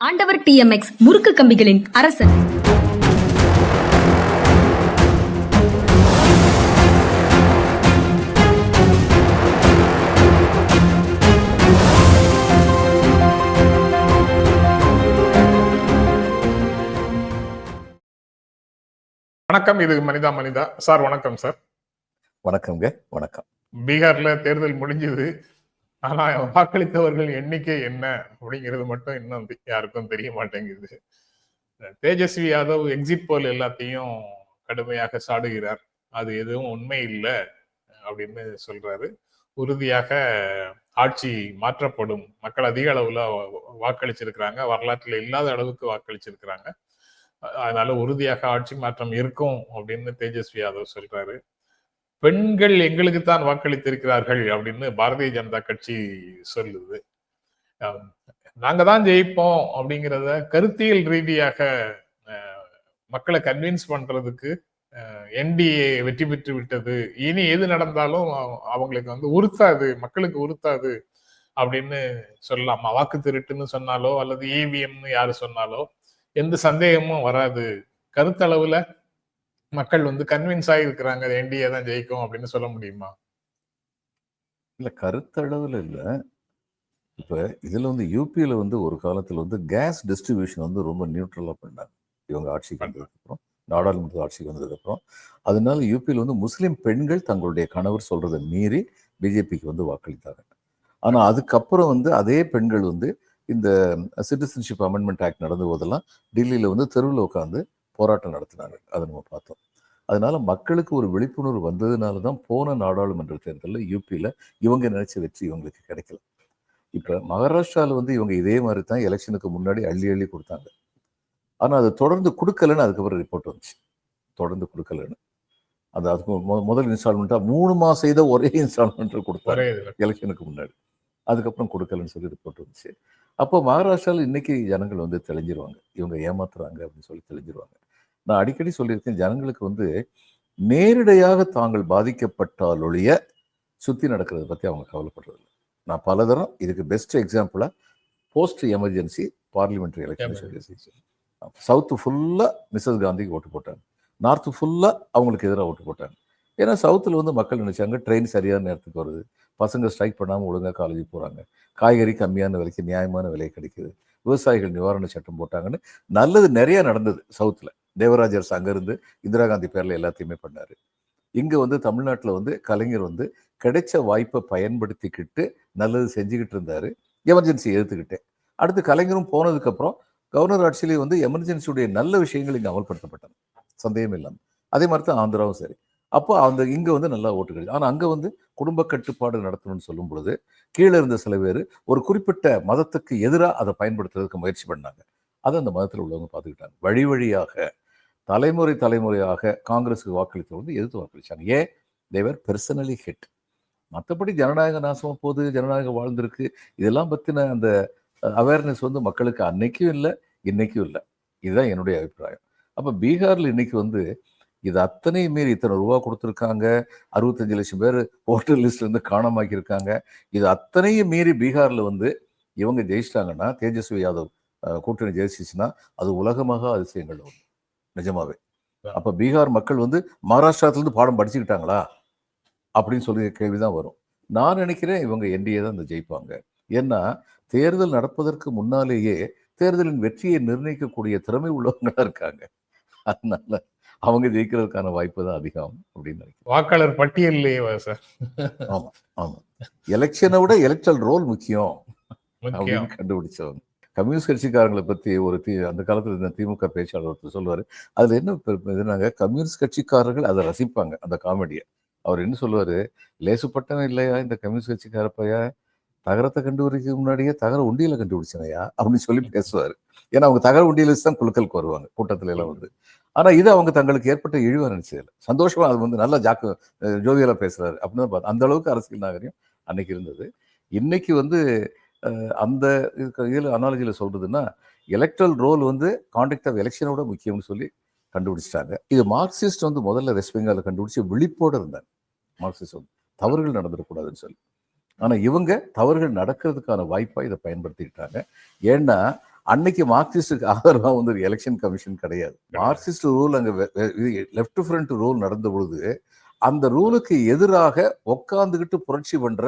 ஆண்டவர் TMX முறுக்கு கம்பிகளின் அரசன். வணக்கம். இது மனிதா மனிதா. சார் வணக்கம் சார். வணக்கம்ங்க. வணக்கம். பீகார்ல தேர்தல் முடிஞ்சது. ஆனா வாக்களித்தவர்கள் எண்ணிக்கை என்ன அப்படிங்கிறது மட்டும் இன்னும் யாருக்கும் தெரிய மாட்டேங்குது. தேஜஸ்வி யாதவ் எக்ஸிட் போல் எல்லாத்தையும் கடுமையாக சாடுகிறார். அது எதுவும் உண்மை இல்லை அப்படின்னு சொல்றாரு. உறுதியாக ஆட்சி மாற்றப்படும், மக்கள் அதிக அளவுல வாக்களிச்சிருக்கிறாங்க, வரலாற்றில் இல்லாத அளவுக்கு வாக்களிச்சிருக்கிறாங்க, அதனால உறுதியாக ஆட்சி மாற்றம் இருக்கும் அப்படின்னு தேஜஸ்வி யாதவ் சொல்றாரு. பெண்கள் எங்களுக்கு தான் வாக்களித்திருக்கிறார்கள் அப்படின்னு பாரதிய ஜனதா கட்சி சொல்லுது. நாங்க தான் ஜெயிப்போம் அப்படிங்கிறத கருத்தியல் ரீதியாக மக்களை கன்வின்ஸ் பண்றதுக்கு என்டிஏ வெற்றி பெற்று விட்டது, இனி எது நடந்தாலும் அவங்களுக்கு உறுத்தாது, மக்களுக்கு உறுத்தாது அப்படின்னு சொல்லலாமா? வாக்கு திருட்டுன்னு சொன்னாலோ அல்லது இவிஎம்னு யாரு சொன்னாலோ எந்த சந்தேகமும் வராது. கருத்தளவுல மக்கள் கன்வின்ஸ் ஆகிருக்கிறாங்க என்டிஏ தான் ஜெயிக்கும் அப்படின்னு சொல்ல முடியுமா? இல்ல, கருத்தளவுல இல்ல. இப்ப இதுல யூபியில ஒரு காலத்துல கேஸ் டிஸ்ட்ரிபியூஷன் ரொம்ப நியூட்ரலா பண்ணாங்க. இவங்க ஆட்சிக்கு வந்ததுக்கு அப்புறம், நாடாளுமன்ற ஆட்சிக்கு வந்ததுக்கு அப்புறம், அதனால யூபியில முஸ்லிம் பெண்கள் தங்களுடைய கணவர் சொல்றதை மீறி பிஜேபிக்கு வாக்களித்தாங்க. ஆனா அதுக்கப்புறம் அதே பெண்கள் இந்த சிட்டிசன்ஷிப் அமெண்ட்மெண்ட் ஆக்ட் நடந்த போதெல்லாம் டெல்லியில தெருவில் உட்காந்து போராட்டம் நடத்தினாங்க. அதை நம்ம பார்த்தோம். அதனால மக்களுக்கு ஒரு விழிப்புணர்வு வந்ததுனால தான் போன நாடாளுமன்ற தேர்தலில் யூபியில் இவங்க நினைச்ச வெற்றி இவங்களுக்கு கிடைக்கல. இப்போ மகாராஷ்டிராவில் இவங்க இதே மாதிரி தான் எலெக்ஷனுக்கு முன்னாடி அள்ளி அள்ளி கொடுத்தாங்க. ஆனால் அது தொடர்ந்து கொடுக்கலன்னு அதுக்கப்புறம் ரிப்போர்ட் வந்துச்சு. தொடர்ந்து கொடுக்கலன்னு அதுக்கு முதல் இன்ஸ்டால்மெண்ட்டாக 3 மாதம் செய்த ஒரே இன்ஸ்டால்மெண்ட் கொடுத்தாங்க எலெக்ஷனுக்கு முன்னாடி. அதுக்கப்புறம் கொடுக்கலன்னு சொல்லி ரிப்போர்ட் வந்துச்சு. அப்போ மகாராஷ்டிராவில் இன்னைக்கு ஜனங்கள் தெளிஞ்சிருவாங்க, இவங்க ஏமாத்துறாங்க அப்படின்னு சொல்லி தெளிஞ்சிருவாங்க. நான் அடிக்கடி சொல்லியிருக்கேன், ஜனங்களுக்கு நேரடியாக தாங்கள் பாதிக்கப்பட்டாலொழிய சுற்றி நடக்கிறத பற்றி அவங்க கவலைப்படுறதில்லை. நான் பலதரம் இதுக்கு பெஸ்ட் எக்ஸாம்பிளாக போஸ்ட் எமர்ஜென்சி பார்லிமெண்ட்ரி எலெக்ஷன் சொல்லி, சவுத்து ஃபுல்லாக மிஸ்ஸஸ் காந்திக்கு ஓட்டு போட்டாங்க, நார்த்து ஃபுல்லாக அவங்களுக்கு எதிராக ஓட்டு போட்டாங்க. ஏன்னா சவுத்தில் மக்கள் நினைச்சாங்க ட்ரெயின் சரியான நேரத்துக்கு வருது, பசங்க ஸ்ட்ரைக் பண்ணாமல் ஒழுங்காக காலேஜுக்கு போகிறாங்க, காய்கறி கம்மியான விலைக்கு நியாயமான விலை கிடைக்குது, விவசாயிகள் நிவாரண சட்டம் போட்டாங்கன்னு நல்லது நிறைய நடந்தது சவுத்தில். தேவராஜர் அங்கிருந்து இந்திரா காந்தி பேரில் எல்லாத்தையுமே பண்ணார். இங்கே தமிழ்நாட்டில் கலைஞர் கிடைச்ச வாய்ப்பை பயன்படுத்திக்கிட்டு நல்லது செஞ்சுக்கிட்டு இருந்தார், எமர்ஜென்சி எதிர்த்துக்கிட்டேன். அடுத்து கலைஞரும் போனதுக்கப்புறம் கவர்னர் ஆட்சியிலே எமர்ஜென்சியுடைய நல்ல விஷயங்கள் இங்கே அமல்படுத்தப்பட்டன, சந்தேகம் இல்லாமல். அதே மாதிரி தான் ஆந்திராவும் சரி. அப்போ இங்கே நல்லா ஓட்டுகள். ஆனால் அங்கே குடும்ப கட்டுப்பாடு நடத்தணும்னு சொல்லும் பொழுது கீழே இருந்த சில பேர் ஒரு குறிப்பிட்ட மதத்துக்கு எதிராக அதை பயன்படுத்துறதுக்கு முயற்சி பண்ணாங்க. அதை அந்த மதத்தில் உள்ளவங்க பார்த்துக்கிட்டாங்க. வழி வழியாக தலைமுறையாக காங்கிரஸுக்கு வாக்களித்தவங்க எதிர்த்து வாக்களிச்சாங்க. ஏன்? தேவர் பெர்சனலி ஹிட். மற்றபடி ஜனநாயக நாசமாக போகுது, ஜனநாயகம் வாழ்ந்திருக்கு, இதெல்லாம் பற்றின அந்த அவேர்னஸ் மக்களுக்கு அன்னைக்கும் இல்லை, இன்னைக்கும் இல்லை. இதுதான் என்னுடைய அபிப்பிராயம். அப்போ பீகாரில் இன்னைக்கு இது அத்தனையும் மீறி இத்தனை ரூபா கொடுத்துருக்காங்க, 65 லட்சம் பேர் ஓட்டர் லிஸ்ட்லேருந்து காணாமாக்கியிருக்காங்க. இது அத்தனையும் மீறி பீகாரில் இவங்க ஜெயிச்சிட்டாங்கன்னா, தேஜஸ்வி யாதவ் கூட்டணி ஜெயிச்சிச்சுன்னா அது உலகமாக அதிசயங்கள் ஒன்று நிஜமாவே. அப்போ பீகார் மக்கள் மகாராஷ்டிராத்திலேருந்து பாடம் படிச்சுக்கிட்டாங்களா அப்படின்னு சொல்லி கேள்விதான் வரும். நான் நினைக்கிறேன் இவங்க என்டிஏ தான் ஜெயிப்பாங்க. ஏன்னா தேர்தல் நடப்பதற்கு முன்னாலேயே தேர்தலின் வெற்றியை நிர்ணயிக்கக்கூடிய திறமை உள்ளவங்களா இருக்காங்க. அதனால அவங்க ஜெயிக்கிறதுக்கான வாய்ப்பு தான் அதிகம் அப்படின்னு நினைக்கிறேன். வாக்காளர் பட்டியல்லையே சார். ஆமா ஆமா, எலெக்ஷனை விட எலெக்ட்ரல் ரோல் முக்கியம் அப்படின்னு கண்டுபிடிச்சவங்க. கம்யூனிஸ்ட் கட்சிக்காரங்களை பற்றி அந்த காலத்தில் இந்த திமுக பேச்சாளர் ஒருத்தர் சொல்லுவார். அதில் என்ன இதுனாங்க, கம்யூனிஸ்ட் கட்சிக்காரர்கள் அதை ரசிப்பாங்க, அந்த காமெடியை. அவர் என்ன சொல்லுவார், லேசுப்பட்டவன் இல்லையா இந்த கம்யூனிஸ்ட் கட்சிக்காரப்பையா, தகரத்தை கண்டுபிடிக்க முன்னாடியே தகர உண்டியில் கண்டுபிடிச்சனையா அப்படின்னு சொல்லி பேசுவார். ஏன்னா அவங்க தகர உண்டியில் வச்சு தான் குழுக்களுக்கு வருவாங்க, கூட்டத்துல எல்லாம் ஆனால் இது அவங்க தங்களுக்கு ஏற்பட்ட இழிவாக நினைச்சதில்லை, சந்தோஷமா அது நல்லா ஜோவியலாக பேசுறாரு அப்படின்னு பார்த்து. அந்த அளவுக்கு அரசியல் நாகரிகம் அன்னைக்கு இருந்தது. இன்னைக்கு அந்த இதில் அனாலஜியில் சொல்றதுன்னா, எலக்ட்ரல் ரோல் கான்டக்ட் ஆஃப் எலெக்ஷனோட முக்கியம்னு சொல்லி கண்டுபிடிச்சிட்டாங்க. இது மார்க்சிஸ்ட் முதல்ல வெஸ்ட் பெங்காலில் கண்டுபிடிச்சி விழிப்போடு இருந்தாங்க. மார்க்சிஸ்ட் தவறுகள் நடந்துடக்கூடாதுன்னு சொல்லி. ஆனால் இவங்க தவறுகள் நடக்கிறதுக்கான வாய்ப்பாக இதை பயன்படுத்திக்கிட்டாங்க. ஏன்னா அன்னைக்கு மார்க்சிஸ்டுக்கு ஆதரவா வந்து ஒரு எலெக்ஷன் கமிஷன் கிடையாது. மார்க்சிஸ்ட் ரூல் அங்க லெஃப்ட் ஃப்ரண்ட் ரூல் நடந்த பொழுது அந்த ரூலுக்கு எதிராக உட்காந்துக்கிட்டு புரட்சி பண்ற,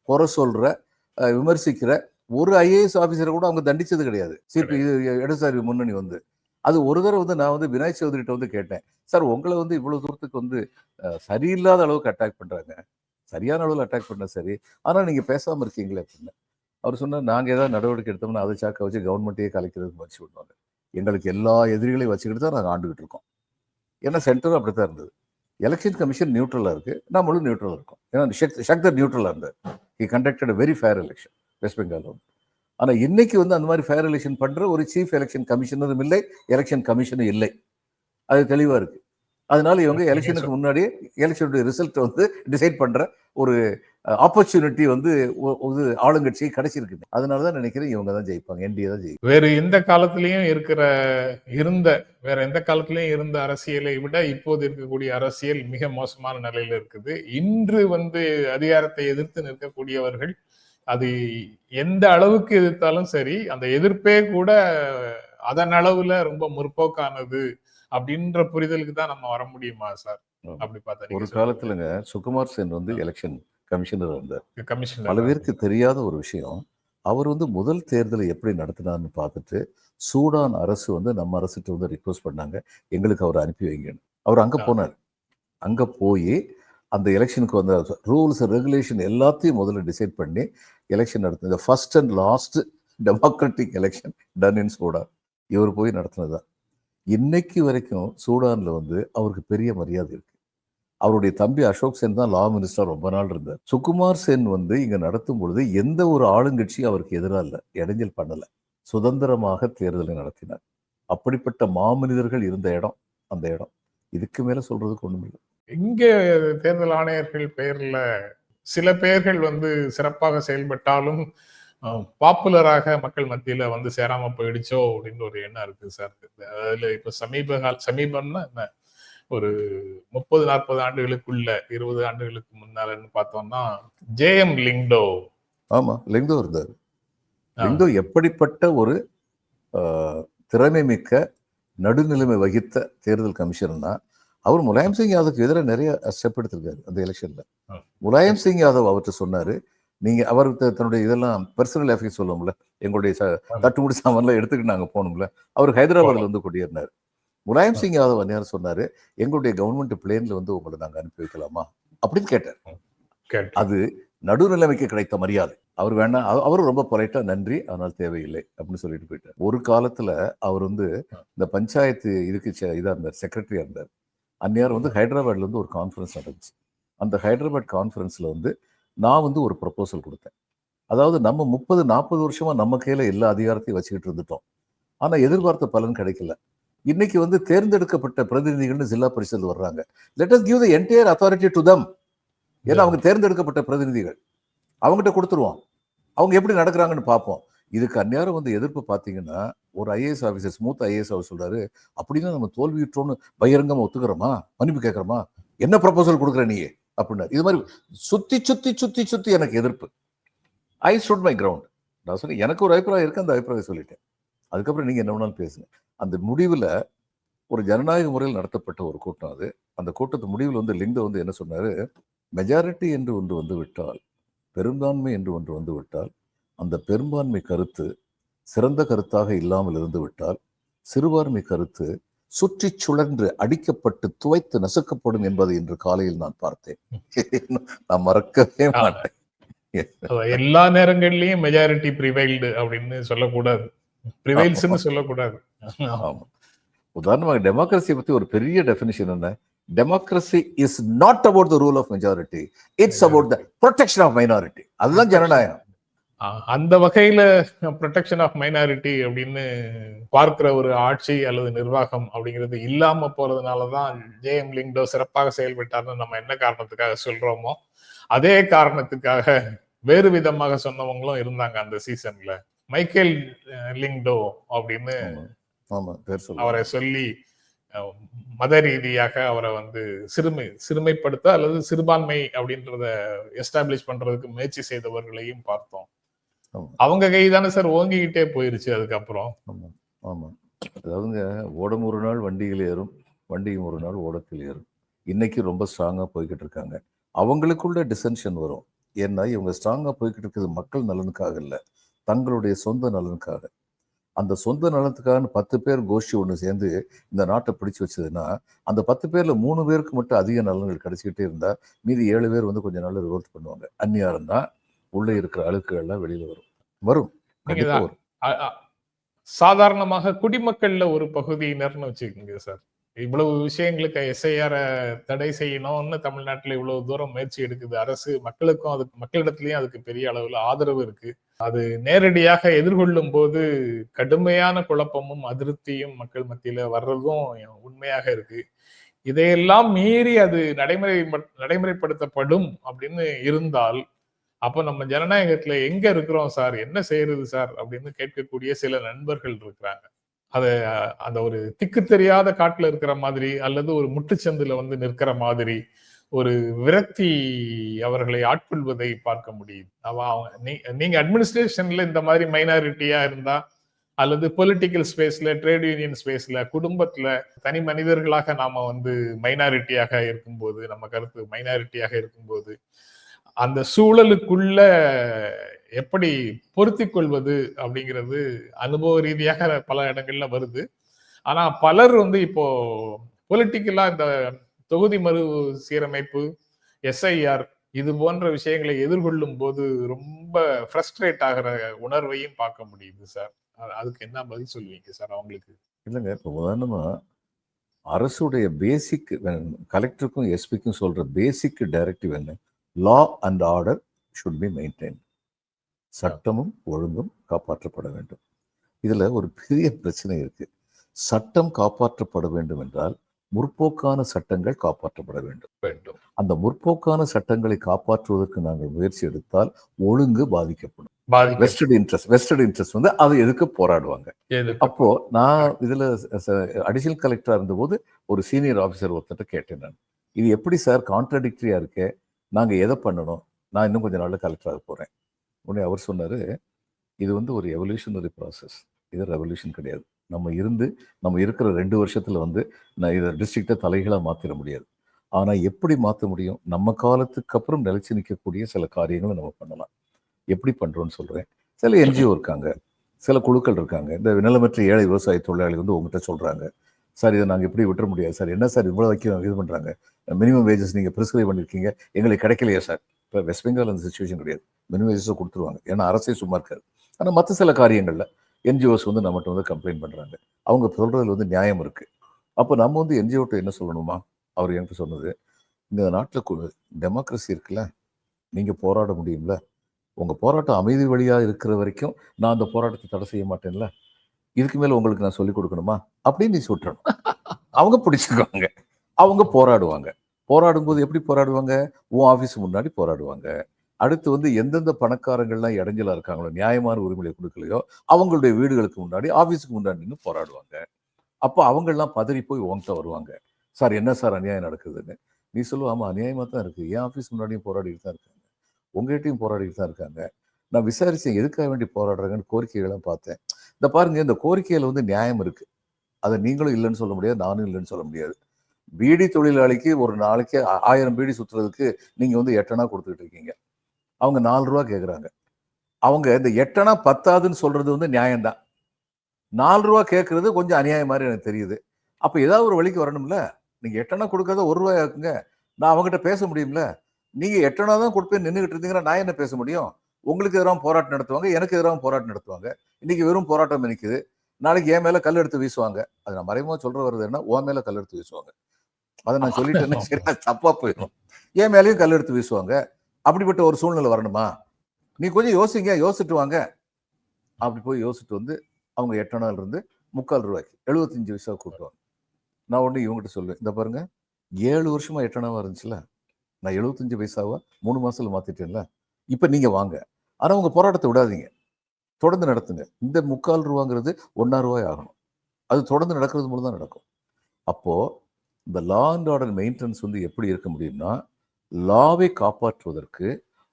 குறை சொல்ற, விமர்சிக்கிற ஒரு ஐஏஎஸ் ஆபீசரை கூட அவங்க தண்டிச்சது கிடையாது. சிபி இடதுசாரி முன்னணி வந்து அது ஒரு தடவை வந்து நான் வந்து வினாய் சௌத்ரிட்ட வந்து கேட்டேன், சார் உங்களை வந்து இவ்வளவு தூரத்துக்கு வந்து சரியில்லாத அளவுக்கு அட்டாக் பண்றாங்க, சரியான அளவில் அட்டாக் பண்ண சரி, ஆனா நீங்க பேசாம இருக்கீங்களே அப்படின்னு. அவர் சொன்னார், நாங்க ஏதாவது நடவடிக்கை எடுத்தோம்னா அதை சாக்க வச்சு கவர்மெண்ட்டையே கலைக்கிறதுக்கு முயற்சி பண்ணுவாங்க. எங்களுக்கு எல்லா எதிரிகளையும் வச்சுக்கிட்டு தான் நாங்கள் ஆண்டுகிட்டு இருக்கோம். ஏன்னா சென்டரும் அப்படித்தான் இருந்தது. எலெக்ஷன் கமிஷன் நியூட்ரலா இருக்கு, நம்மளும் நியூட்ரலா இருக்கும். ஏன்னா சக்தர் நியூட்ரலா இருந்தார். He conducted very fair election West Bengal வந்து. ஆனா இன்னைக்கு வந்து அந்த மாதிரி ஃபேர் எலெக்ஷன் பண்ற ஒரு சீஃப் எலெக்ஷன் கமிஷனரும் இல்லை, எலெக்ஷன் கமிஷனும் இல்லை. அது தெளிவா இருக்கு. அதனால இவங்க எலெக்ஷனுக்கு முன்னாடி எலெக்ஷனுடைய ரிசல்ட் வந்து டிசைட் பண்ற ஒரு ஆப்பர்ச்சுனிட்டி வந்து ஆளுங்கட்சி கிடைச்சிருக்கு. அதனாலதான் நினைக்கிறேன் இவங்க தான் ஜெயிப்பாங்க, என்டிஏ தான் ஜெயிப்பாங்க. வேற எந்த காலத்திலயும் வேற எந்த காலத்திலயும் இருந்த அரசியலை விட இப்போது இருக்கக்கூடிய அரசியல் மிக மோசமான நிலையில இருக்குது. இன்று வந்து அதிகாரத்தை எதிர்த்து நிற்கக்கூடியவர்கள் அது எந்த அளவுக்கு எதிர்த்தாலும் சரி, அந்த எதிர்ப்பே கூட அதன் அளவுல ரொம்ப முற்போக்கானது அப்படின்ற புரிதலுக்கு தான் நம்ம வர முடியுமா சார்? அப்படி பார்த்தா ஒரு காலத்துலங்க சுகுமார் சென் வந்து எலெக்ஷன் கமிஷனர் இருந்தார். கமிஷனர் பல பேருக்கு தெரியாத ஒரு விஷயம், அவர் வந்து முதல் தேர்தலை எப்படி நடத்தினார்னு பார்த்துட்டு சூடான் அரசு வந்து நம்ம அரசுக்கு வந்து ரிக்வஸ்ட் பண்ணாங்க, எங்களுக்கு அவர் அனுப்பி வைங்கன்னு. அவர் அங்க போனார். அங்க போய் அந்த எலெக்ஷனுக்கு வந்த ரூல்ஸ் ரெகுலேஷன் எல்லாத்தையும் முதல்ல டிசைட் பண்ணி எலெக்ஷன் நடத்தினது. First and last democratic election done in Sudan இவர் போய் நடத்தினதுதான். இன்னைக்கு வரைக்கும் சூடான்ல வந்து அவருக்கு பெரிய மரியாதை இருக்கு. அவருடைய தம்பி அசோக் சென் தான் லா மினிஸ்டர் ரொம்ப நாள் இருந்தார். சுகுமார் சென் வந்து இங்க நடத்தும் பொழுது எந்த ஒரு ஆளுங்கட்சியும் அவருக்கு எதிராக இல்லை, இடைஞ்சல் பண்ணல, சுதந்திரமாக தேர்தலை நடத்தினார். அப்படிப்பட்ட மாமனிதர்கள் இருந்த இடம் அந்த இடம். இதுக்கு மேல சொல்றதுக்கு ஒண்ணும் இல்லை. இங்க தேர்தல் ஆணையர்கள் பெயர்ல சில பெயர்கள் வந்து சிறப்பாக செயல்பட்டாலும் பாப்புலராக மக்கள் மத்தியில வந்து சேராம போயிடுச்சோ அப்படின்னு ஒரு எண்ணம் இருக்கு சார். அதுல இப்ப சமீபம்னா என்ன, ஒரு 30-40 ஆண்டுகளுக்குள்ள 20 ஆண்டுகளுக்கு முன்னாலன்னு பார்த்தோம்னா ஜேஎம் லிங்டோ. ஆமா, லிங்டோ இருந்தார். லிங்டோ எப்படிப்பட்ட ஒரு திறமை மிக்க நடுநிலைமை வகித்த தேர்தல் கமிஷனர்னா, அவர் முலாயம் சிங் யாதவுக்கு எதிராக நிறைய ஸ்டெப் எடுத்திருக்காரு அந்த எலெக்ஷன்ல. முலாயம் சிங் யாதவ் அவர்கிட்ட சொன்னாரு, நீங்க அவருக்கு தன்னுடைய இதெல்லாம் பர்சனல் அஃபேர்ஸ் சொல்லுவோம்ல, எங்களுடைய தட்டுமுடி சாமான்லாம் எடுத்துக்கிட்டு நாங்க போனோம்ல, அவர் ஹைதராபாத்ல வந்து கொடியேறினார். முலாயம் சிங் யாதவ் அந்நியார் சொன்னாரு, எங்களுடைய கவர்மெண்ட் பிளேன்ல வந்து உங்களை நாங்க அனுப்பி வைக்கலாமா அப்படின்னு கேட்டார். அது நடுநிலைமைக்கு கிடைத்த மரியாதை. அவர் வேணா, அவரும் ரொம்ப பொலைட்டா நன்றி ஆனால் தேவையில்லை அப்படின்னு சொல்லிட்டு போயிட்டார். ஒரு காலத்துல அவர் வந்து இந்த பஞ்சாயத்து இதுக்கு இதா இருந்தார், செக்ரட்டரியா இருந்தார். அந்நியார் வந்து ஹைதராபாத்ல இருந்து ஒரு கான்ஃபரன்ஸ் நடந்துச்சு. அந்த ஹைதராபாத் கான்ஃபரன்ஸ்ல வந்து நான் வந்து ஒரு ப்ரப்போசல் கொடுத்தேன். அதாவது நம்ம 30-40 வருஷமா நம்ம கையில எல்லா அதிகாரத்தையும் வச்சுக்கிட்டு இருந்துட்டோம், ஆனா எதிர்பார்த்த பலன் கிடைக்கல. இன்னைக்கு வந்து தேர்ந்தெடுக்கப்பட்ட பிரதிநிதிகள்னு ஜில்லா பரிஷத் வர்றாங்க. Let us give the entire authority to them. ஏன்னா அவங்க தேர்ந்தெடுக்கப்பட்ட பிரதிநிதிகள், அவங்ககிட்ட கொடுத்துருவோம், அவங்க எப்படி நடக்கிறாங்கன்னு பார்ப்போம். இதுக்கு அந்நேரம் வந்து எதிர்ப்பு பார்த்தீங்கன்னா, ஒரு IAS officer, smooth IAS officer சொல்றாரு, அப்படின்னா நம்ம தோல்வியுற்றோன்னு பகிரங்கமா ஒத்துக்கிறோமா, மன்னிப்பு கேட்கறோமா, என்ன ப்ரப்போசல் கொடுக்குற நீ அப்படின்னாரு. இது மாதிரி சுத்தி சுத்தி சுத்தி சுத்தி எனக்கு எதிர்ப்பு. ஐ ஸ்டுட் மை கிரவுண்ட். நான் சொன்னேன், எனக்கு ஒரு அபிப்பிராயம் இருக்கு, அந்த அபிப்பிராயம் சொல்லிட்டேன். அதுக்கப்புறம் நீங்க என்ன வேணாலும் பேசுங்க. அந்த முடிவுல ஒரு ஜனநாயக முறையில் நடத்தப்பட்ட ஒரு கூட்டம் அது. அந்த கூட்டத்து முடிவில் வந்து லிங்டோ வந்து என்ன சொன்னாரு, மெஜாரிட்டி என்று ஒன்று வந்து விட்டால், பெரும்பான்மை என்று ஒன்று வந்து விட்டால், அந்த பெரும்பான்மை கருத்து சிறந்த கருத்தாக இல்லாமல் இருந்து விட்டால், சிறுபான்மை கருத்து சுற்றி சுழன்று அடிக்கப்பட்டு துவைத்து நசுக்கப்படும் என்பதை இன்று காலையில் நான் பார்த்தேன். நான் மறக்கவே மாட்டேன். எல்லா நேரங்கள்லயும் மெஜாரிட்டி ப்ரிவைல்டு அப்படின்னு சொல்லக்கூடாது, ப்ரிவைல்ஸ்னு சொல்லக்கூடாது. ஆமா. உதாரணமாக டெமோக்ரஸியை பத்தி ஒரு பெரிய டெஃபினிஷன் என்ன, democracy is not about the rule of majority, it's about the protection of minority. அதுதான் ஜனநாயகம். அந்த வகையில ப்ரொடெக்ஷன் ஆஃப் மைனாரிட்டி அப்படின்னு பார்க்கிற ஒரு ஆட்சி அல்லது நிர்வாகம் அப்படிங்கிறது இல்லாம போறதுனாலதான் ஜேஎம் லிங்டோ சிறப்பாக செயல்பட்டார்னு நம்ம என்ன காரணத்துக்காக சொல்றோமோ, அதே காரணத்துக்காக வேறு விதமாக சொன்னவங்களும் இருந்தாங்க அந்த சீசன்ல. மைக்கேல் லிங்டோ அப்படின்னு அவரை சொல்லி மத ரீதியாக அவரை வந்து சிறுமைப்படுத்த அல்லது சிறுபான்மை அப்படின்றத எஸ்டாப்ளிஷ் பண்றதுக்கு முயற்சி செய்தவர்களையும் பார்த்தோம். ஆமா அவங்க கை தானே சார் ஓங்கிக்கிட்டே போயிருச்சு அதுக்கப்புறம். ஆமா ஆமா. அதாவதுங்க, ஓடம் ஒரு நாள் வண்டியில் ஏறும், வண்டியும் ஒரு நாள் ஓடத்தில் ஏறும். இன்னைக்கு ரொம்ப ஸ்ட்ராங்கா போய்கிட்டு இருக்காங்க. அவங்களுக்குள்ள டிசென்ஷன் வரும். ஏன்னா இவங்க ஸ்ட்ராங்கா போய்கிட்டு இருக்கிறது மக்கள் நலனுக்காக இல்ல, தங்களுடைய சொந்த நலனுக்காக. அந்த சொந்த நலத்துக்காக 10 பேர் கோஷ்டி ஒன்று சேர்ந்து இந்த நாட்டை பிடிச்சு வச்சதுன்னா, அந்த 10 பேர்ல 3 பேருக்கு மட்டும் அதிக நலன்கள் கிடைச்சிக்கிட்டே இருந்தா, மீதி 7 பேர் வந்து கொஞ்ச நாள்ல ரிவோல்ட் பண்ணுவாங்க. அந்நியாரம் தான் உள்ள இருக்கிற அழுக்குகள் எல்லாம் வெளியில வரும். வரும். நீங்க கண்டிப்பா தான் வரும். அ அ சாதாரணமாக குடிமக்கள்ல ஒரு பகுதியினர்னு வச்சுக்கோங்க சார். இவ்வளவு விஷயங்களுக்கு எஸ்ஐஆர தடை செய்யணும்னு தமிழ்நாட்டுல இவ்வளவு தூரம் முயற்சி எடுக்குது அரசு. மக்களுக்கும் அதுக்கு மக்களிடத்திலயும் அதுக்கு பெரிய அளவுல ஆதரவு இருக்கு. அது நேரடியாக எதிர்கொள்ளும் போது கடுமையான குழப்பமும், அதிருப்தியும் மக்கள் மத்தியில வர்றதும் உண்மையாக இருக்கு. இதையெல்லாம் மீறி அது நடைமுறைப்படுத்தப்படும் அப்படின்னு இருந்தால், அப்ப நம்ம ஜனநாயகத்துல எங்க இருக்கிறோம் சார்? என்ன செய்யறது சார்? அப்படின்னு கேட்கக்கூடிய சில நண்பர்கள் இருக்கிறாங்க. அத அந்த ஒரு திக்கு தெரியாத காட்டுல இருக்கிற மாதிரி, அல்லது ஒரு முட்டுச்சந்துல வந்து நிற்கிற மாதிரி, ஒரு விரக்தி அவர்களை ஆட்கொள்வதை பார்க்க முடியுது. நீங்க அட்மினிஸ்ட்ரேஷன்ல இந்த மாதிரி மைனாரிட்டியா இருந்தா, அல்லது பொலிட்டிக்கல் ஸ்பேஸ்ல, ட்ரேட் யூனியன் ஸ்பேஸ்ல, குடும்பத்துல தனி மனிதர்களாக நாம வந்து மைனாரிட்டியாக இருக்கும்போது, நம்ம கருத்து மைனாரிட்டியாக இருக்கும்போது, அந்த சூழலுக்குள்ள எப்படி பொருத்திக் கொள்வது அப்படிங்கிறது அனுபவ ரீதியாக பல இடங்கள்ல வருது. ஆனா பலர் வந்து இப்போ பொலிட்டிக்கலா இந்த தொகுதி மறு சீரமைப்பு, எஸ்ஐஆர் இது போன்ற விஷயங்களை எதிர்கொள்ளும் போது ரொம்ப ஃப்ரஸ்ட்ரேட் ஆகிற உணர்வையும் பார்க்க முடியுது சார். அதுக்கு என்ன பதில் சொல்லுவீங்க சார் அவங்களுக்கு? இல்லைங்க, இப்போ உதாரணமா அரசுடைய பேசிக் கலெக்டருக்கும் எஸ்பிக்கும் சொல்ற பேசிக் டைரக்டிவ் என்ன? Law and order should be maintain. சட்டமும் ஒழுங்கும் காப்பாற்றப்பட வேண்டும். இதுல ஒரு பெரிய பிரச்சனை இருக்கு. சட்டம் காப்பாற்றப்பட வேண்டும் என்றால் முற்போக்கான சட்டங்கள் காப்பாற்றப்பட வேண்டும். வேண்டும். அந்த முற்போக்கான சட்டங்களை காப்பாற்றுவதற்கு நாங்கள் முயற்சி எடுத்தால் ஒழுங்கு பாதிக்கப்படும். வெஸ்டட் இன்ட்ரெஸ்ட் வந்து அதை எதுக்கு போராடுவாங்க. அப்போ நான் இதுல அடிஷனல் கலெக்டரா இருந்தபோது ஒரு சீனியர் ஆஃபீஸர் ஒருத்தட்ட கேட்டேன் நான், இது எப்படி சார் கான்ட்ராடிக்டரியா இருக்கே, நாங்க எதை பண்ணணும், நான் இன்னும் கொஞ்ச நாள்ல கலெக்டராக போறேன். உடனே அவர் சொன்னாரு, இது வந்து ஒரு எவல்யூஷனரி ப்ராசஸ், இது ரெவல்யூஷன் கிடையாது. நம்ம இருக்கிற 2 வருஷத்துல வந்து நான் இதை டிஸ்ட்ரிக்டை தலைகளாக மாத்திர முடியாது. ஆனா எப்படி மாற்ற முடியும்? நம்ம காலத்துக்கு அப்புறம் நிலைச்சு நிற்கக்கூடிய சில காரியங்களை நம்ம பண்ணலாம். எப்படி பண்றோம்னு சொல்றேன். சில என்ஜிஓ இருக்காங்க, சில குழுக்கள் இருக்காங்க. இந்த நிலமற்ற ஏழை விவசாய தொழிலாளி வந்து உங்ககிட்ட சொல்றாங்க, சார் இதை நாங்கள் எப்படி விட்டுற முடியாது சார், என்ன சார் இவ்வளோ வைக்க இது பண்றாங்க, மினிமம் வேஜஸ் நீங்கள் ப்ரிஸ்கிரைப் பண்ணியிருக்கீங்க, எங்களுக்கு கிடைக்கலையா சார். இப்போ வெஸ்ட் பெங்கால் அந்த சுச்சுவேஷன் கிடையாது, மினிமம் வேஜஸை கொடுத்துருவாங்க, ஏன்னா அரசே சும்மா இருக்காது. ஆனால் மற்ற சில காரியங்களில் என்ஜிஓஸ் வந்து நம்மகிட்ட வந்து கம்ப்ளைண்ட் பண்ணுறாங்க, அவங்க சொல்றதுல வந்து நியாயம் இருக்கு. அப்போ நம்ம வந்து என்ஜிஓட்ட என்ன சொல்லணுமா? அவர் என்கிட்ட சொன்னது, இந்த நாட்டில் டெமோக்ரஸி இருக்குல்ல, நீங்கள் போராட முடியும்ல, உங்கள் போராட்டம் அமைதி வழியாக இருக்கிற வரைக்கும் நான் அந்த போராட்டத்தை தடை செய்ய மாட்டேன்ல, இதுக்கு மேலே உங்களுக்கு நான் சொல்லிக் கொடுக்கணுமா அப்படின்னு நீ சுற்றணும். அவங்க பிடிச்சிக்குவாங்க, அவங்க போராடுவாங்க. போராடும்போது எப்படி போராடுவாங்க? உன் ஆஃபீஸ் முன்னாடி போராடுவாங்க. அடுத்து வந்து எந்தெந்த பணக்காரங்கள்லாம் இடைஞ்சலா இருக்காங்களோ, நியாயமான உரிமையை கொடுக்கலையோ, அவங்களுடைய வீடுகளுக்கு முன்னாடி, ஆஃபீஸுக்கு முன்னாடி நின்று போராடுவாங்க. அப்போ அவங்கெல்லாம் பதறி போய் உன்கிட்ட வருவாங்க, சார் என்ன சார் அநியாயம் நடக்குதுன்னு. நீ சொல்லுவ, ஆமாம் அநியாயமாக தான் இருக்குது, என் ஆஃபீஸ் முன்னாடியும் போராடிட்டு தான் இருக்காங்க, உங்ககிட்டையும் போராடிட்டு தான் இருக்காங்க. நான் விசாரித்தேன் எதுக்காக வேண்டி போராடுறாங்கன்னு, கோரிக்கைகள்லாம் பார்த்தேன். இந்த பாருங்க, இந்த கோரிக்கையில் வந்து நியாயம் இருக்கு, அதை நீங்களும் இல்லைன்னு சொல்ல முடியாது, நானும் இல்லைன்னு சொல்ல முடியாது. பீடி தொழிலாளிக்கு ஒரு நாளைக்கு 1000 பீடி சுற்றுறதுக்கு நீங்க வந்து 8 அணா கொடுத்துட்டு இருக்கீங்க, அவங்க 4 ரூபா கேட்குறாங்க. அவங்க இந்த 8 அணா பத்தாதுன்னு சொல்றது வந்து நியாயம்தான், 4 ரூபா கேட்கறது கொஞ்சம் அநியாயம் மாதிரி எனக்கு தெரியுது. அப்ப ஏதாவது ஒரு வழிக்கு வரணும்ல. நீங்க 8 அணா கொடுக்கறத 1 ரூபாய் ஆக்குங்க, நான் அவங்ககிட்ட பேச முடியும்ல. நீங்க 8 அணா தான் கொடுப்பேன் நின்றுகிட்டு இருந்தீங்கன்னா நான் என்ன பேச முடியும்? உங்களுக்கு எதிராக போராட்டம் நடத்துவாங்க, எனக்கு எதிராக போராட்டம் நடத்துவாங்க. இன்னைக்கு வெறும் போராட்டம் நிற்குது, நாளைக்கு என் மேல கல் எடுத்து வீசுவாங்க. அது நான் மறைமுகமா சொல்ற வருது என்ன, உன் மேல கல் எடுத்து வீசுவாங்க. அதை நான் சொல்லிட்டேன்னா சரி, தப்பா போயிடும். என் மேலேயும் கல் எடுத்து வீசுவாங்க. அப்படிப்பட்ட ஒரு சூழ்நிலை வரணுமா? நீ கொஞ்சம் யோசிங்க, யோசிச்சுட்டு வாங்க. அப்படி போய் யோசிச்சுட்டு வந்து அவங்க 8 அணால இருந்து 3/4 ரூபாய்க்கு 75 பைசா கூட்டுவாங்க. நான் ஒன்று இவங்ககிட்ட சொல்லுவேன், இந்த பாருங்க 7 வருஷமா 8 அணாவா இருந்துச்சுல, நான் 75 பைசாவா 3 மாசத்துல மாத்திட்டேன்ல, இப்ப நீங்க வாங்க. ஆனா உங்க போராட்டத்தை விடாதீங்க, தொடர்ந்து நடத்துங்க. இந்த 3/4 ரூபாங்கிறது 1 ரூபாய் ஆகணும். அது தொடர்ந்து நடக்கிறது மூலம் தான் நடக்கும். அப்போ இந்த லா அண்ட் ஆர்டர் மெயின்டெனன்ஸ் வந்து எப்படி இருக்க முடியும்னா, லாவை காப்பாற்றுவதற்கு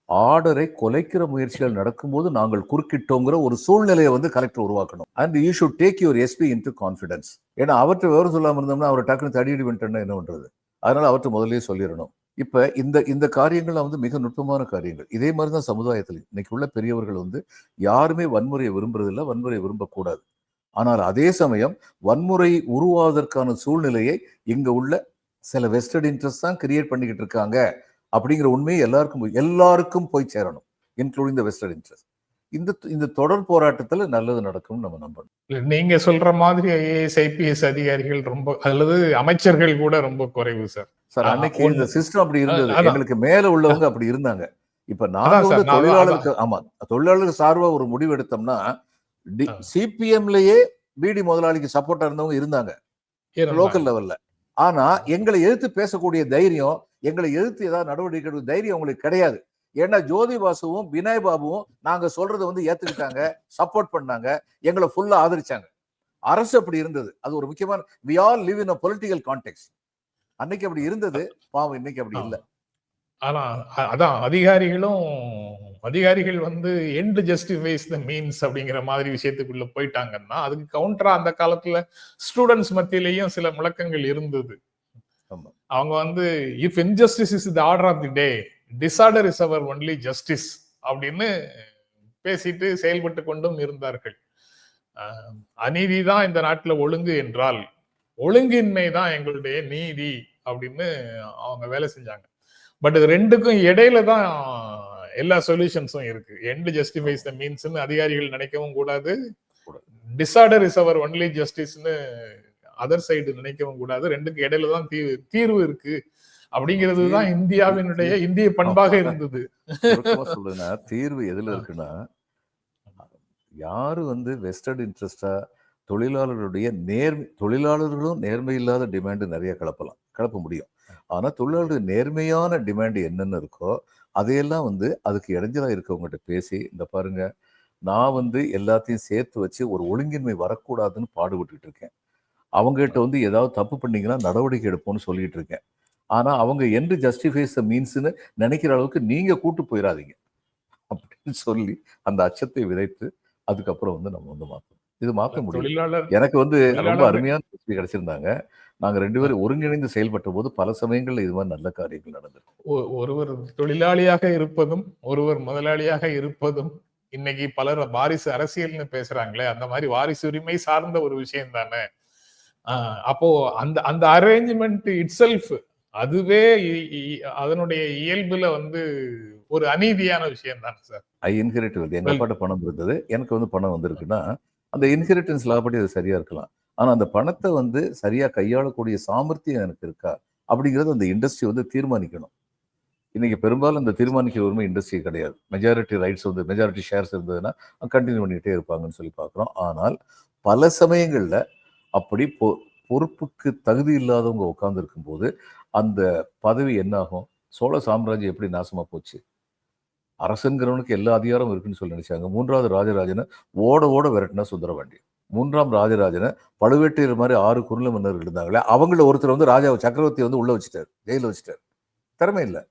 ஆர்டரை குலைக்கிற முயற்சிகள் நடக்கும்போது நாங்கள் குறுக்கிட்டோங்கிற ஒரு சூழ்நிலையை வந்து கலெக்டர் உருவாக்கணும். And you should take your SP into confidence. ஏன்னா அவர்கிட்ட விவரம் சொல்லாம இருந்தோம்னா அவர் டக்குனு தடியடி பண்ணிட்டோம்னா என்ன பண்றது? அதனால அவர்கிட்ட முதல்லயே சொல்லிடணும். இப்ப இந்த காரியங்கள் வந்து மிக நுட்பமான காரியங்கள். இதே மாதிரிதான் சமுதாயத்தில் இன்னைக்கு உள்ள பெரியவர்கள் வந்து யாருமே வன்முறையை விரும்புறதில்லை, வன்முறையை விரும்பக்கூடாது. ஆனால் அதே சமயம் வன்முறை உருவாவதற்கான சூழ்நிலையை இங்க உள்ள சில வெஸ்டர்ட் இன்ட்ரெஸ்ட் தான் கிரியேட் பண்ணிக்கிட்டு இருக்காங்க அப்படிங்கிற உண்மையை எல்லாருக்கும் போய் சேரணும், இன்க்ளூடிங் த வெஸ்டர்ன் இன்ட்ரெஸ்ட். இந்த தொடர் போராட்டத்துல நல்லது நடக்கும் நம்ம நம்பணும். நீங்க சொல்ற மாதிரி ஐஏஎஸ் ஐபிஎஸ் அதிகாரிகள் ரொம்ப அல்லது அமைச்சர்கள் கூட ரொம்ப குறைவு சார். சார் அன்னைக்கு இந்த சிஸ்டம் அப்படி இருந்தது, எங்களுக்கு மேல உள்ளவங்க அப்படி இருந்தாங்க. இப்ப நாங்க அதான் வந்து சார், நான் தொழிலாளருக்கு தொழிலாளருக்கு சார்பா ஒரு முடிவு எடுத்தோம்னா சிபிஎம்லயே பிடி முதலாளிக்கு சப்போர்ட்டா இருந்தவங்க இருந்தாங்க லோக்கல் லெவல்ல. ஆனா எங்களை எதிர்த்து பேசக்கூடிய தைரியம், எங்களை எதிர்த்து ஏதாவது நடவடிக்கை எடுக்க தைரியம் உங்களுக்கு கிடையாது. ஏன்னா ஜோதி பாசுவும் வினய் பாபுவும் நாங்க சொல்றதை வந்து ஏத்துக்கிட்டாங்க, சப்போர்ட் பண்ணாங்க, எங்களை ஃபுல்லா ஆதரிச்சாங்க. அரசு அப்படி இருந்தது. அது ஒரு முக்கியமான, we all live in a political context. அன்னைக்கு அப்படி இருந்தது, பாவம் இன்னைக்கு அப்படி இல்லை. ஆனா அதான் அதிகாரிகள் வந்து எண்ட் ஜஸ்டிஃபைஸ் த மீன்ஸ் அப்படிங்கிற மாதிரி விஷயத்துக்குள்ள போயிட்டாங்கன்னா அதுக்கு கவுண்டரா அந்த காலத்துல ஸ்டூடெண்ட்ஸ் மத்தியிலையும் சில முழக்கங்கள் இருந்தது. அவங்க வந்து if injustice is the order of the day, disorder is our only justice அப்படின்னு பேசிட்டு செயல்பட்டு கொண்டும் இருந்தார்கள். அநீதி தான் இந்த நாட்டுல ஒழுங்கு என்றால் ஒழுங்கின்மை தான் எங்களுடைய நீதி அப்படின்னு அவங்க வேலை செஞ்சாங்க. பட் இது ரெண்டுக்கும் இடையில தான் எல்லா சொல்யூஷன்ஸும் இருக்கு. எண்ட் ஜஸ்டிஃபைஸ் த மீன்ஸ்னு அதிகாரிகள் நினைக்கவும் கூடாது, டிசார்டர் இஸ் அவர் ஒன்லி ஜஸ்டிஸ்னு அதர் சைடு நினைக்கவும் கூடாது. ரெண்டுக்கு இடையில தான் தீர்வு இருக்கு அப்படிங்கிறது தான் இந்திய பண்பாக இருந்தது. சொல்லுன்னா தீர்வு எதுல இருக்குன்னா, யாரு வந்து வெஸ்டர்ட் இன்ட்ரெஸ்டா தொழிலாளர்களும் நேர்மை இல்லாத டிமாண்ட் நிறைய கிளப்ப முடியும். ஆனா தொழிலாளர்கள் நேர்மையான டிமாண்ட் என்னென்ன இருக்கோ அதையெல்லாம் வந்து அதுக்கு இடைஞ்சலா இருக்கவங்ககிட்ட பேசி, இந்த பாருங்க நான் வந்து எல்லாத்தையும் சேர்த்து வச்சு ஒரு ஒழுங்கின்மை வரக்கூடாதுன்னு பாடுபட்டு இருக்கேன், அவங்ககிட்ட வந்து ஏதாவது தப்பு பண்ணீங்கன்னா நடவடிக்கை எடுப்போம்னு சொல்லிட்டு இருக்கேன். ஆனா அவங்க எண்டு ஜஸ்டிஃபைஸ் த மீன்ஸ்னு நினைக்கிற அளவுக்கு நீங்க கூட்டு போயிடாதீங்க அப்படின்னு சொல்லி அந்த அச்சத்தை விதைத்து அதுக்கப்புறம் வந்து நம்ம வந்து மாற்றணும். இது மாற்ற முடியும். எனக்கு வந்து ரொம்ப அருமையான கிடைச்சிருந்தாங்க. நாங்க 2 பேரும் ஒருங்கிணைந்து செயல்பட்ட போது பல சமயங்கள்ல இது மாதிரி நல்ல காரியங்கள் நடந்திருக்கு. ஒருவர் தொழிலாளியாக இருப்பதும் ஒருவர் முதலாளியாக இருப்பதும் இன்னைக்கு பலர் வாரிசு அரசியல்னு பேசுறாங்களே, அந்த மாதிரி வாரிசு உரிமை சார்ந்த ஒரு விஷயம் தானே. அப்போ அந்த அரேஞ்ச்மெண்ட் இட் செல்ஃப் அதுவே அதனுடைய இயல்புல வந்து ஒரு அநீதியான விஷயம் தானே சார். ஐ இன்ஹெரிட், எங்க அப்பாட்ட பணம் இருந்தது, எனக்கு வந்து பணம் வந்திருக்குன்னா அந்த இன்ஹெரிட்டன்ஸ் லா படி அது சரியா இருக்கலாம். ஆனா அந்த பணத்தை வந்து சரியா கையாளக்கூடிய சாமர்த்தியம் எனக்கு இருக்கா அப்படிங்கிறது அந்த இண்டஸ்ட்ரி வந்து தீர்மானிக்கணும். இன்னைக்கு பெரும்பாலும் அந்த தீர்மானிக்கிற உரிமை இண்டஸ்ட்ரி கிடையாது. மெஜாரிட்டி ரைட்ஸ் வந்து மெஜாரிட்டி ஷேர்ஸ் இருந்ததுன்னா கண்டினியூ பண்ணிக்கிட்டே இருப்பாங்கன்னு சொல்லி பார்க்குறோம். ஆனால் பல சமயங்கள்ல அப்படி பொறுப்புக்கு தகுதி இல்லாதவங்க உட்கார்ந்து இருக்கும்போது அந்த பதவி என்ன ஆகும்? சோழ சாம்ராஜ்யம் எப்படி நாசமா போச்சு? அரசங்கிறவனுக்கு எல்லா அதிகாரமும் இருக்குன்னு சொல்லி நினைச்சாங்க. 3வது ராஜராஜனை ஓட விரட்டினா சுந்தரபாண்டியன். 3ஆம் ராஜராஜனை பழுவேட்டையர் மாதிரி 6 குறுநில மன்னர்கள் இருந்தாங்களே, அவங்கள ஒருத்தர் வந்து ராஜா சக்கரவர்த்தி வந்து உள்ள வச்சுட்டார், ஜெயில வச்சுட்டார். திறமை இல்லை.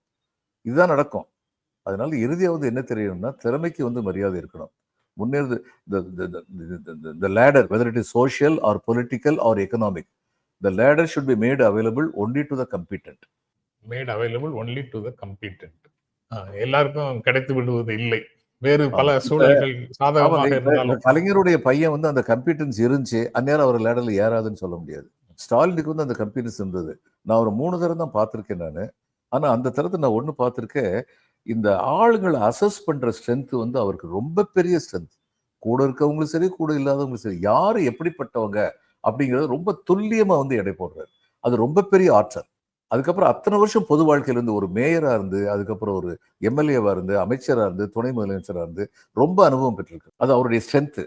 இதுதான் நடக்கும். அதனால இறுதியாக என்ன தெரியணும்னா, திறமைக்கு வந்து மரியாதை இருக்கணும். முன்னேறது the ladder, whether it is social or political or economic, the ladder should be made available only to the competent. எல்லாருக்கும் கிடைத்து விடுவது இல்லை. வேறு பல சூழல்கள் சாதகமாக இருந்தாலும் கலைஞருடைய பையன் வந்து அந்த கம்பீட்டன்ஸ் இருந்துச்சு, அந்நேரம் அவர் லேடர்ல ஏறாதுன்னு சொல்ல முடியாது. ஸ்டாலினுக்கு வந்து அந்த கம்பீட்டன்ஸ் இருந்தது. நான் ஒரு 3 தரம் தான் பார்த்திருக்கேன் நானு. ஆனா அந்த தரத்தை நான் ஒண்ணு பார்த்திருக்கேன், இந்த ஆளுங்களை அசஸ் பண்ற ஸ்ட்ரென்த் வந்து அவருக்கு ரொம்ப பெரிய ஸ்ட்ரென்த். கூட இருக்கவங்களும் சரி, கூட இல்லாதவங்களும் சரி, யாரு எப்படிப்பட்டவங்க அப்படிங்கறது ரொம்ப துல்லியமா வந்து எடை போடுறாரு. அது ரொம்ப பெரிய ஆற்றல். அதுக்கப்புறம் அத்தனை வருஷம் பொது வாழ்க்கையில இருந்து ஒரு மேயரா இருந்து, அதுக்கப்புறம் ஒரு எம்எல்ஏவா இருந்து, அமைச்சரா இருந்து, துணை முதலமைச்சரா இருந்து ரொம்ப அனுபவம் பெற்றிருக்கு. அது அவருடைய ஸ்ட்ரென்த்.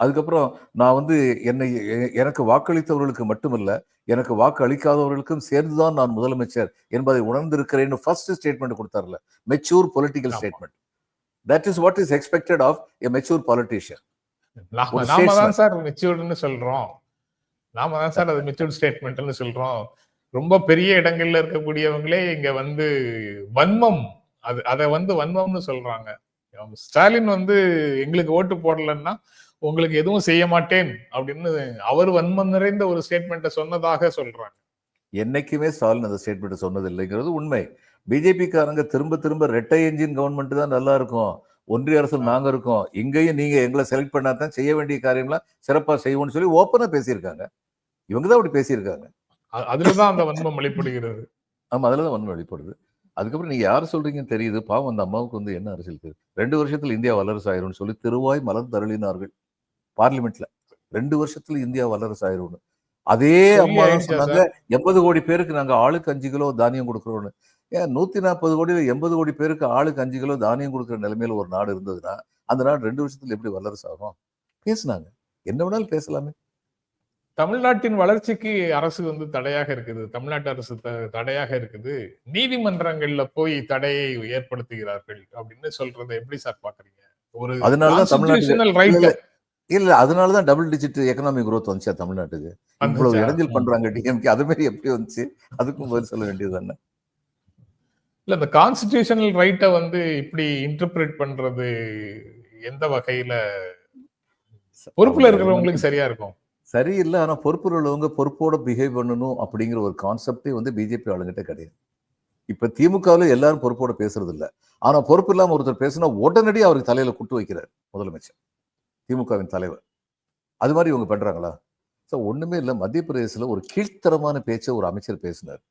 அதுக்கப்புறம் நான் வந்து எனக்கு வாக்களித்தவர்களுக்கு மட்டுமல்ல, எனக்கு வாக்கு அளிக்காதவர்களுக்கும் சேர்ந்துதான் நான் முதலமைச்சர் என்பதை உணர்ந்திருக்கிறேன்னு ஃபர்ஸ்ட் ஸ்டேட்மெண்ட் கொடுத்தார்ல, mature political statement. That is what is expected of a mature politician. நாம தான் சார் மெச்சூர்ட்னு சொல்றோம். நாம தான் சார் அது மெச்சூர் ஸ்டேட்மெண்ட்னு சொல்றோம். ரொம்ப பெரிய இடங்கள்ல இருக்கக்கூடியவங்களே இங்க வந்து வன்மம் அதை வந்து வன்மம்னு சொல்றாங்க. ஸ்டாலின் வந்து எங்களுக்கு ஓட்டு போடலன்னா உங்களுக்கு எதுவும் செய்ய மாட்டேன் அப்படின்னு அவர் வன்மம் நிறைந்த ஒரு ஸ்டேட்மெண்ட்டை சொன்னதாக சொல்றாங்க. என்னைக்குமே ஸ்டாலின் அந்த ஸ்டேட்மெண்ட் சொன்னது இல்லைங்கிறது உண்மை. பிஜேபி காரங்க திரும்ப திரும்ப ரெட்டை என்ஜின் கவர்மெண்ட் தான் நல்லா இருக்கும், ஒன்றிய அரசு நாங்க இருக்கோம், இங்கேயும் நீங்க எங்களை செலக்ட் பண்ணாதான் செய்ய வேண்டிய காரியம்லாம் சிறப்பா செய்வோம்னு சொல்லி ஓப்பனா பேசியிருக்காங்க. இவங்க தான் அப்படி பேசியிருக்காங்க. அதுலதான் அந்த வன்மம் வெளிப்படுகிறது. ஆமா, அதுலதான் வன்மை வெளிப்படுது. அதுக்கப்புறம் நீங்க யார் சொல்றீங்கன்னு தெரியுது. பாவம் அந்த அம்மாவுக்கு வந்து என்ன அரசியல் தெரியுது. 2 வருஷத்துல இந்தியா வல்லரசு ஆயிரும்னு சொல்லி திருவாய் மலர்ந்தருளினார்கள் பார்லிமெண்ட்ல. 2 வருஷத்துல இந்தியா வல்லரசு ஆயிரும்னு. அதே சொல்லி அம்மா தான் ஆயிடுச்சா சொன்னாங்க, சார்? 80 கோடி பேருக்கு நாங்க ஆளுக்கு 5 கிலோ தானியம் கொடுக்குறோம்னு. ஏன் 140 கோடியில 80 கோடி பேருக்கு ஆளுக்கு 5 கிலோ தானியம் கொடுக்குற நிலைமையில ஒரு நாடு இருந்ததுன்னா, அந்த நாடு 2 வருஷத்துல எப்படி வல்லரசு ஆகும்? பேசுனாங்க. என்ன வேணாலும் பேசலாமே. தமிழ்நாட்டின் வளர்ச்சிக்கு அரசு வந்து தடையாக இருக்குது. தமிழ்நாட்டு அரசு தடையாக இருக்குது. நீதிமன்றங்கள்ல போய் தடையை ஏற்படுத்துகிறார்கள் அப்படின்னு சொல்றதை எப்படி சார் பாக்குறீங்க? ஒரு அதனாலதான் தமிழ்நாட்டுக்கு கான்ஸ்டிடியூஷனல் இல்ல ரைட் இல்ல இல்ல அதனாலதான் டபுள் டிஜிட் எக்கனாமிக் growth வந்துச்சா தமிழ்நாட்டுக்கு. இவ்வளவு வந்துச்சா? இடைஞ்சல் பண்றாங்க டிஎம்கே. அது மாதிரி எப்படி வந்துச்சு? அதுக்கும் பதில் சொல்ல வேண்டியது தானே. இல்ல இந்த கான்ஸ்டிடியூஷனல் ரைட்டை வந்து இப்படி இன்டர்பிரேட் பண்றது எந்த வகையில பொறுப்புல அவங்க இருக்கிறவங்களுக்கு சரியா இருக்கும்? சரியில்லை. ஆனா பொறுப்புல உள்ளவங்க பொறுப்போட பிஹேவ் பண்ணணும் அப்படிங்கிற ஒரு கான்செப்டே வந்து பிஜேபி ஆளுங்கிட்ட கிடையாது. இப்ப திமுகவில் எல்லாரும் பொறுப்போட பேசுறது இல்ல. ஆனா பொறுப்பு இல்லாம ஒருத்தர் பேசினா உடனடி அவருக்கு தலையில குட்டு வைக்கிறார் முதலமைச்சர், திமுகவின் தலைவர். அது மாதிரி இவங்க பண்றாங்களா? ஒண்ணுமே இல்ல. மத்திய பிரதேசத்துல ஒரு கீழ்த்தரமான பேச்சை ஒரு அமைச்சர் பேசினார்.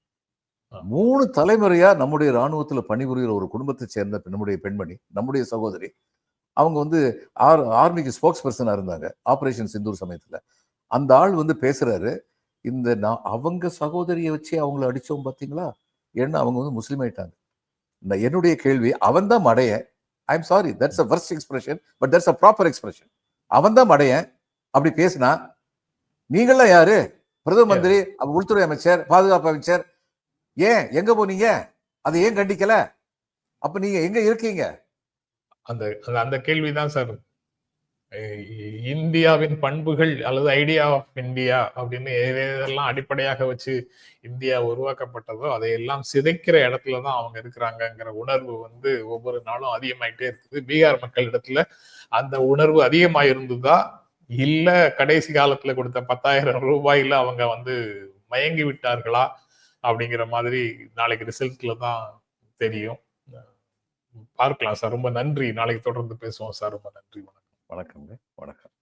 3 தலைமுறையா நம்முடைய ராணுவத்துல பணிபுரிகிற ஒரு குடும்பத்தை சேர்ந்த நம்முடைய பெண்மணி, நம்முடைய சகோதரி. அவங்க வந்து ஆர்மிக்கு ஸ்போக்ஸ் பர்சனா இருந்தாங்க ஆபரேஷன் சிந்தூர் சமயத்துல. அந்த ஆள் வந்து பேசுறாரு, இந்த அவங்க சகோதரியை வச்சு அவங்கள அடிச்சோம் பாத்தீங்களா, ஏன்னா அவங்க வந்து முஸ்லீம் ஆயிட்டாங்க. என்னுடைய கேள்வி, அவன் தான் மடையன். I am sorry, that's a worst expression, but that's a proper expression. அவன் தான் மடையன். அப்படி பேசினா நீங்களாம் யாரு? பிரதம மந்திரி, உள்துறை அமைச்சர், பாதுகாப்பு அமைச்சர், ஏன் எங்க போனீங்க? அதை ஏன் கண்டிக்கல? அப்ப நீங்க எங்க இருக்கீங்க? அந்த அந்த கேள்விதான் சார். இந்தியாவின் பண்புகள் அல்லது ஐடியா ஆஃப் இந்தியா அப்படின்னு எதெல்லாம் அடிப்படையாக வச்சு இந்தியா உருவாக்கப்பட்டதோ அதையெல்லாம் சிதைக்கிற இடத்துலதான் அவங்க இருக்கிறாங்கங்கிற உணர்வு வந்து ஒவ்வொரு நாளும் அதிகமாயிட்டே இருக்குது. பீகார் மக்கள் இடத்துல அந்த உணர்வு அதிகமா இருந்ததா இல்ல கடைசி காலத்துல கொடுத்த 10,000 ரூபாயில அவங்க வந்து மயங்கி விட்டார்களா அப்படிங்கிற மாதிரி நாளைக்கு ரிசல்ட்ல தான் தெரியும். பார்க்கலாம் சார். ரொம்ப நன்றி. நாளைக்கு தொடர்ந்து பேசுவோம் சார். ரொம்ப நன்றி. வணக்கங்க. வணக்கம்.